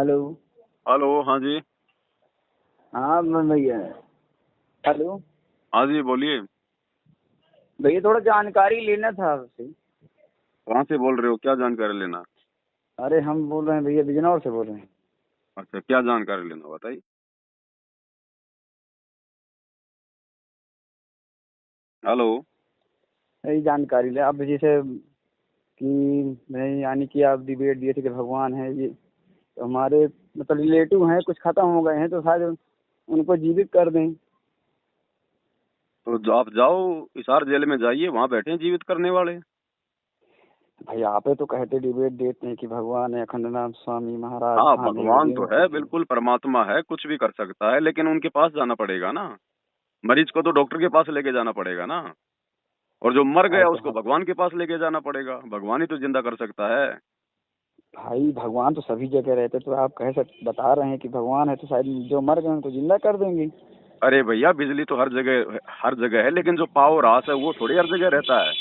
Hello. Hello. हाँ जी। हाँ भैया। हेलो। हाँ जी, बोलिए। भैया थोड़ा जानकारी लेना था आपसे। कहाँ से बोल रहे हो? क्या जानकारी लेना? अरे हम बोल रहे हैं भैया, बिजनौर से बोल रहे हैं। अच्छा, क्या जानकारी लेना बताइए। हेलो। यही जानकारी ले आप, जैसे कि मैं यानी कि आप डिबेट दिए थे कि भगवान है ये, तो हमारे मतलब रिलेटिव हैं, कुछ खत्म हो गए हैं, तो शायद उनको जीवित कर दें। तो आप जाओ, हिसार जेल में जाइए, वहाँ बैठे हैं जीवित करने वाले। भाई आप ही तो कहते डिबेट देते हैं कि भगवान है, अखंडनाथ स्वामी महाराज हाँ, महावीर भगवान तो है, जी। बिल्कुल परमात्मा है, कुछ भी कर सकता है, लेकिन उनके पास जाना पड़ेगा ना। मरीज को तो डॉक्टर के पास लेके जाना पड़ेगा ना। और जो मर अरे गया तो उसको भगवान के पास लेके जाना पड़ेगा। भगवान ही तो जिंदा कर सकता है। भाई भगवान तो सभी जगह रहते, तो आप बता रहे हैं कि भगवान है, तो शायद जो मर गए उनको जिंदा कर देंगे। अरे भैया, बिजली तो हर जगह है, लेकिन जो पावर हाउस है वो थोड़ी हर जगह रहता है।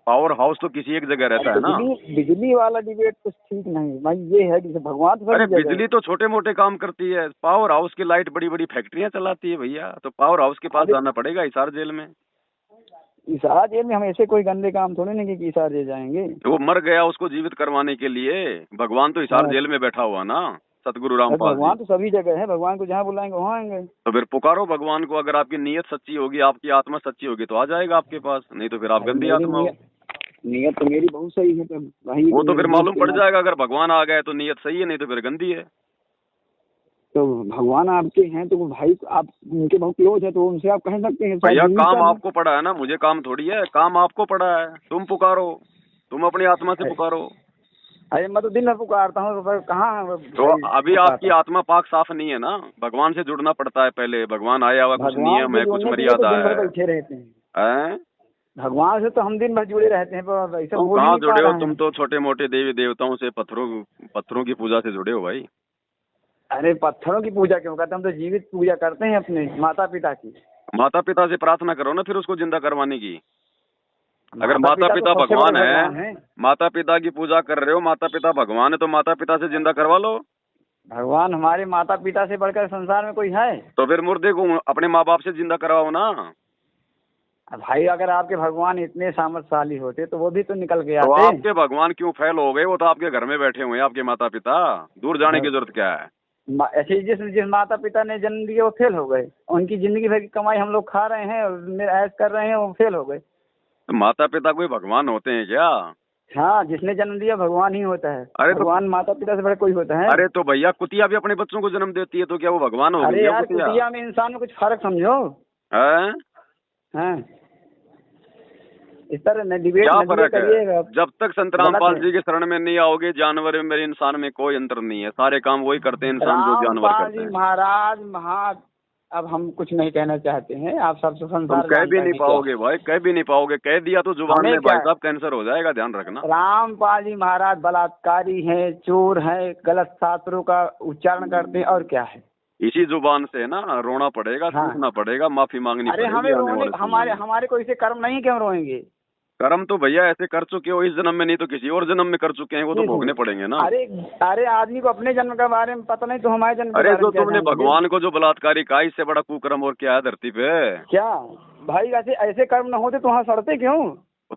पावर हाउस तो किसी एक जगह अब रहता है ना। बिजली बिजली वाला डिबेट तो ठीक नहीं भाई, ये है कि भगवान तो अरे सभी जगह है। बिजली तो छोटे मोटे काम करती है, पावर हाउस की लाइट बड़ी बड़ी फैक्ट्रियां चलाती है भैया। तो पावर हाउस के पास अरे जाना पड़ेगा, हिसार जेल में। इसारा जेल में हम ऐसे कोई गंदे काम थोड़े नहीं कि इसारा जेल जाएंगे। वो मर गया, उसको जीवित करवाने के लिए भगवान तो हिसार हाँ, जेल में बैठा हुआ ना। सतगुरु अरे रामपाल जी। भगवान तो सभी जगह है, भगवान को जहाँ बुलाएंगे वहाँ आएंगे। तो फिर पुकारो भगवान को। अगर आपकी नीयत सच्ची होगी, आपकी आत्मा सच्ची होगी, तो आ जाएगा आपके पास। नहीं तो फिर आप भाई गंदी मेरी आत्मा हो। नीयत तो मेरी बहुत सही है, तो वही वो तो फिर निर्दोष मालूम के पड़ नाते। जाएगा। अगर भगवान आ गए तो नीयत सही है, नहीं तो फिर गंदी है। तो भगवान आपके हैं तो वो भाई आप उनके बहुत क्लोज है, तो उनसे आप कह सकते हैं शायद भैया, जीवित काम कर दें। आपको पड़ा है ना, मुझे काम थोड़ी है। काम आपको पड़ा है, तुम पुकारो। तुम अपनी आत्मा से पुकारो। अरे मैं तो दिन भर पुकारता हूँ, पर कहाँ है तो भाई अभी हो आपकी पाता। आत्मा पाक साफ नहीं है ना। भगवान से जुड़ना पड़ता है पहले। भगवान आया हुआ, कुछ भगवान नियम से है, कुछ जुड़ने के लिए तो मर्यादा दिन भर है। बैठे रहते हैं। हैं? भगवान से तो हम दिन भर जुड़े रहते हैं, पर ऐसा तुम बोल ही कहाँ नहीं पा जुड़े हो? रहे तुम हैं। तो छोटे मोटे देवी देवताओं से, पत्थरों की पूजा से जुड़े हो भाई। अरे पत्थरों की पूजा क्यों करते हैं? हम तो जीवित पूजा करते हैं अपने माता पिता की। माता पिता से प्रार्थना करो ना फिर उसको जिंदा करवाने की। अगर माता माता पिता तो पिता सबसे बड़े भगवान है, भगवान हैं। माता पिता की पूजा कर रहे हो, माता पिता भगवान है, तो माता पिता से जिंदा करवा लो। भगवान हमारे माता पिता से बढ़कर संसार में कोई है? तो फिर मुर्दे को अपने माँ बाप से जिंदा करवाओ ना। अब भाई अगर आपके भगवान इतने सामर्थ्यशाली होते तो वो भी तो निकल के तो आते। आपके भगवान क्यों फेल हो गए? वो तो आपके घर में बैठे हुए हैं, आपके माता पिता। दूर जाने की जरूरत क्या है? ऐसे जिस जिस माता पिता ने जन्म दिया वो फेल हो गए, उनकी जिंदगी भर की कमाई हम लोग खा रहे हैं और ऐश कर रहे हैं, वो फेल हो गए। तो माता पिता कोई भगवान होते हैं क्या? हाँ, जिसने जन्म दिया भगवान ही होता है। अरे तो भगवान माता पिता से बड़ा कोई होता है? अरे तो भैया, कुतिया भी अपने बच्चों को जन्म देती है, तो क्या वो भगवान हो गई अरे है यार, कुतिया? कुतिया में इंसान में कुछ फर्क समझो। है? हाँ, इस तरह न डिबेट क्या न दिया फर्क करिएगा। है? जब तक संत गलत रामपाल है। जी के शरण में नहीं आओगे, जानवर में मेरे इंसान में कोई अंतर नहीं है। सारे काम वही करते हैं इंसान जो जानवर रामपाल करते जी हैं। महाराज अब हम कुछ नहीं कहना चाहते हैं, आप सबसे तुम संसार कह भी जानता नहीं है क्या पाओगे भाई, कह भी नहीं पाओगे। कह दिया तो जुबान हमें में क्या भाई है? साहब कैंसर हो जाएगा, ध्यान रखना। रामपाल जी महाराज बलात्कारी हैं, चोर हैं, गलत शास्त्रों का उच्चारण करते हैं, और क्या है? इसी जुबान से ना रोना पड़ेगा, हाँ। टूटना पड़ेगा, माफी मांगनी अरे पड़ेगी हमें आने रोने, वाले समय हमारे में। हमारे को ऐसे कर्म नहीं, क्यों रोएंगे? कर्म तो भैया ऐसे कर चुके हो इस जन्म में, नहीं तो किसी और जन्म में कर चुके हैं, वो तो भोगने पड़ेंगे ना। अरे अरे आदमी को अपने जन्म के बारे में पता नहीं, तो हमारे जन्म के अरे बारे जो में क्या तुमने जानेंगे? भगवान को जो बलात्कारी कहा, इससे बड़ा कुकर्म और क्या है धरती पे? क्या भाई, ऐसे ऐसे कर्म न होते तो वहाँ सड़ते क्यों?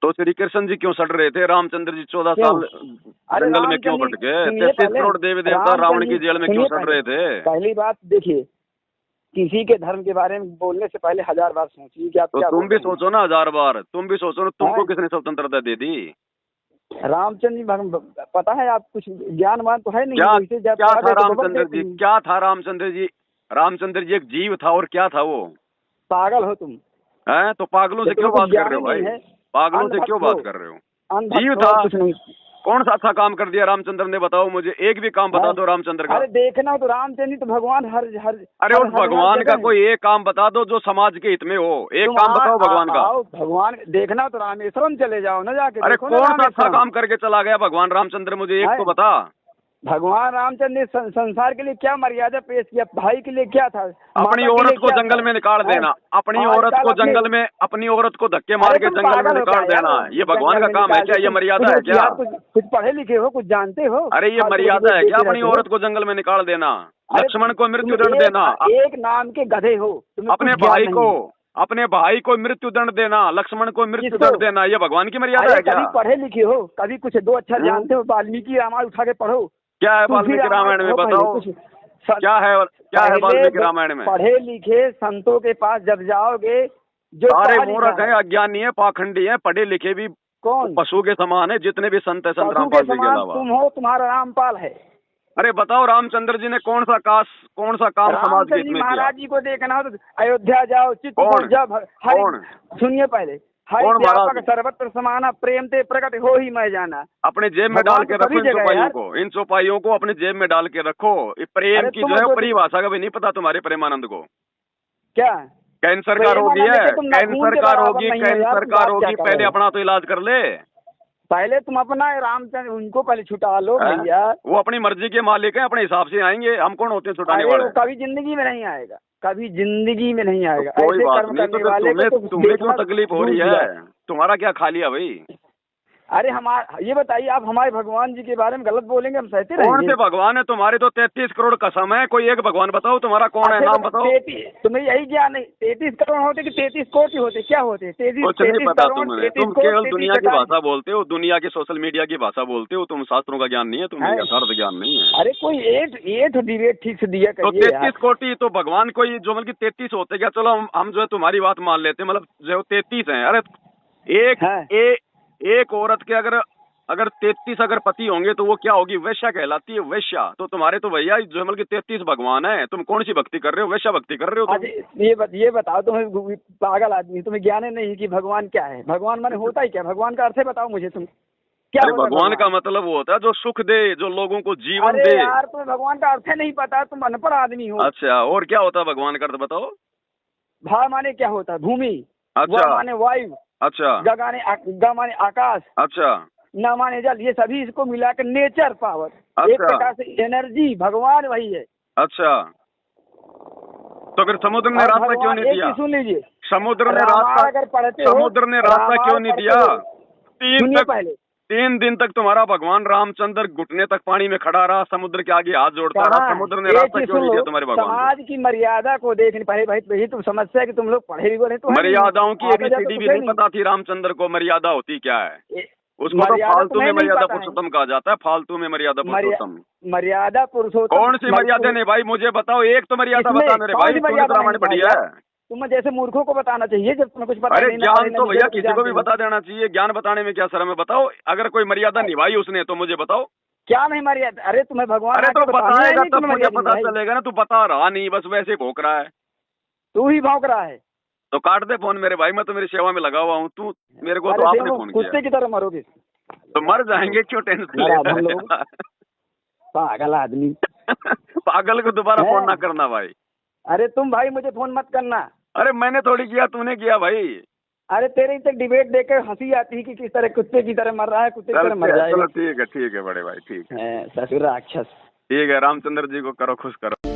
तो श्री कृष्ण जी क्यों सड़ रहे थे? रामचंद्र जी 14 क्यों? साल अरे जंगल में क्यों रामचंद्र जी भटके? सुनिए 33 पहले, करोड़ देवी देवता रावण रामचंद्र की जी जेल में क्यों सुनिए सड़ पहले। रहे थे? पहली बात देखिए, किसी के धर्म के बारे में बोलने से पहले 1000 बार सोचिए कि आप तो क्या तुम बोल भी रहे हैं। सोचो ना 1000 बार। तुम भी सोचो ना, तुमको हैं? किसने स्वतंत्रता दे दी? रामचंद्र जी पता है आप कुछ ज्ञानवान तो है नहीं, क्या वैसे जब क्या आ था गए तो बबक रामचंद्र देती जी? हैं। क्या था रामचंद्र जी? रामचंद्र जी एक जीव था, और क्या था वो? पागल हो तुम। हैं? तो पागलों से ये क्यों तुम्हें बात कुछ कर ज्ञान रहे ही हो नहीं भाई? है। पागलों से क्यों अंधभक्त हो, बात कर रहे हो? जीव अंधभक्त था। हो, कुछ नहीं। कौन सा अच्छा काम कर दिया रामचंद्र ने? बताओ मुझे, एक भी काम बता है? दो रामचंद्र का। अरे देखना हो तो रामचंद्र जी तो भगवान हर हर अरे हर उस हर हर भगवान का जगह है। कोई एक काम बता दो जो समाज के हित में हो। एक तुम काम बताओ भगवान का। आओ भगवान देखना हो तो रामेश्वरम चले जाओ ना, जाके अरे देखो ना कौन सा अच्छा रामेश्वरम। काम करके चला गया भगवान रामचंद्र? मुझे एक है? तो बता। भगवान रामचंद्र ने संसार के लिए क्या मर्यादा पेश किया, भाई के लिए क्या था? अपनी औरत को जंगल में निकाल देना, अपनी औरत को जंगल में, अपनी औरत को धक्के मार के जंगल में निकाल देना, ये भगवान का काम है क्या? ये मर्यादा है क्या? कुछ पढ़े लिखे हो, कुछ जानते हो? अरे ये मर्यादा है क्या, अपनी औरत को जंगल में निकाल देना, लक्ष्मण को मृत्यु दंड देना? एक नाम के गधे हो, अपने भाई को मृत्यु दंड देना, लक्ष्मण को मृत्यु दंड देना, ये भगवान की मर्यादा है क्या? कभी पढ़े लिखे हो, कभी कुछ दो अक्षर जानते हो? वाल्मीकि रामायण उठा के पढ़ो। क्या है वाल्मीकि रामायण में, बताओ क्या है वाल्मीकि रामायण में? पढ़े लिखे संतों के पास जब जाओगे, जो सारे मूर्ख हैं, अज्ञानी है, पाखंडी है, पढ़े लिखे भी कौन पशु के समान है, जितने भी संत है संत रामपाल जी के अलावा। तुम हो, तुम्हारा रामपाल है। अरे बताओ रामचंद्र जी ने कौन सा काम समाज के हित में किया? महाराज जी को देखना हो तो अयोध्या जाओ, चित्रकूट जाओ, सुनिए पहले, हरि सर्वत्र समाना, प्रेम ते प्रकट हो ही मैं जाना। अपने जेब में डाल के रखो इन चौपाइयों को अपने जेब में डाल के रखो। प्रेम की जो है परिभाषा का भी नहीं पता तुम्हारे प्रेमानंद को। क्या कैंसर का रोगी है, कैंसर का रोगी, पहले अपना तो इलाज कर ले। पहले तुम अपना रामचंद्र उनको पहले छुटा लो भैया। वो अपनी मर्जी के मालिक हैं, अपने हिसाब से आएंगे, हम कौन होते हैं छुटाने वाले? कभी जिंदगी में नहीं आएगा, कभी जिंदगी में नहीं आएगा। तो कोई बात नहीं, तो तुम्हें क्यों तकलीफ हो रही है? तुम्हारा क्या खा लिया भाई? अरे ये बताइए, आप हमारे भगवान जी के बारे में गलत बोलेंगे, हम सहते रहेंगे? कौन से भगवान है तुम्हारे? तो 33 करोड़ कसम है, कोई एक भगवान बताओ, तुम्हारा कौन है, नाम बताओ। तुम्हें यही ज्ञान नहीं? 33 करोड़ होते कि 33 कोटि होते, क्या होते? कुछ नहीं पता तुम्हें, तुम केवल दुनिया की भाषा बोलते हो, दुनिया की सोशल मीडिया की भाषा बोलते हो, तुम शास्त्रों का ज्ञान नहीं है तुम्हें, यथार्थ ज्ञान नहीं है। अरे कोई एट डिबेट ठीक से दिया तो 33 कोटि तो भगवान कोई जो मतलब 33 होते क्या? चलो हम जो है तुम्हारी बात मान लेते, मतलब जो 33 है। अरे एक औरत के अगर 33 अगर पति होंगे तो वो क्या होगी? वैश्या कहलाती है, वैश्या। तो तुम्हारे तो भैया जो मतलब 33 भगवान है, तुम कौन सी भक्ति कर रहे हो? वैश्या भक्ति कर रहे हो तुम? ये बताओ, तुम्हें पागल आदमी, तुम्हें ज्ञान नहीं कि भगवान क्या है? भगवान माने होता ही क्या? भगवान का अर्थ है बताओ मुझे तुम। क्या भगवान का मतलब वो होता है जो सुख दे, जो लोगों को जीवन दे। यार तुम्हें भगवान का अर्थ नहीं पता, तुम अनपढ़ आदमी हो। अच्छा, और क्या होता है भगवान का अर्थ बताओ? भा माने क्या होता है? भूमि। अच्छा। माने वायु। अच्छा। ग माने आकाश। अच्छा। न माने जल, ये सभी इसको मिलाकर नेचर पावर। अच्छा। एक प्रकार से एनर्जी, भगवान वही है। अच्छा, तो फिर समुद्र ने रास्ता क्यों नहीं दिया? सुन लीजिए, समुद्र ने रास्ता क्यों नहीं दिया? 3 दिन तक तुम्हारा भगवान रामचंद्र घुटने तक पानी में खड़ा रहा, समुद्र के आगे हाथ जोड़ता रहा, समुद्र ने रास्ता क्यों नहीं दिया तुम्हारे भगवान? समाज की मर्यादा को देखने पहले भाई तुम समस्या है कि तुम लोग पढ़े लिखे तो मर्यादाओं की ABCD भी नहीं पता थी रामचंद्र को, मर्यादा होती क्या है? उसको तो फालतू में मर्यादा पुरुषोत्तम कहा जाता है, फालतू में मर्यादा पुरुषोत्तम। मर्यादा पुरुषोत्तम कौन सी मर्यादा नहीं भाई? मुझे बताओ, एक तो मर्यादा बता मेरे भाई, रामायण पढ़ी है। तुम्हें जैसे मूर्खों को बताना चाहिए जब तुम्हें कुछ पता नहीं। अरे ज्ञान तो भैया किसी को भी बता देना चाहिए, ज्ञान बताने में क्या शर्म है? बताओ, अगर कोई मर्यादा निभाई उसने तो मुझे बताओ। क्या नहीं मर्यादा? अरे तुम्हें भगवान, अरे तो बताएगा तब मुझे पता चलेगा ना, तू बता रहा नहीं, बस वैसे भौंक रहा है। तू ही भौंक रहा है तो काट दे फोन मेरे भाई, मैं तो मेरी सेवा में लगा हुआ हूँ। तू मेरे को तो आपने फोन किया, कुत्ते की तरह मरोगे तो मर जाएंगे, क्यों टेंशन ले? पागल आदमी। पागल को दोबारा फोन ना करना भाई। अरे तुम भाई मुझे फोन मत करना। अरे मैंने थोड़ी किया, तूने किया भाई। अरे तेरे तक डिबेट देखकर हंसी आती है कि किस तरह कुत्ते की तरह मर रहा है, कुत्ते की तरह मर जाएगा। चलो ठीक है बड़े भाई, ठीक है। ससुर राक्षस। ठीक है, रामचंद्र जी को करो खुश करो।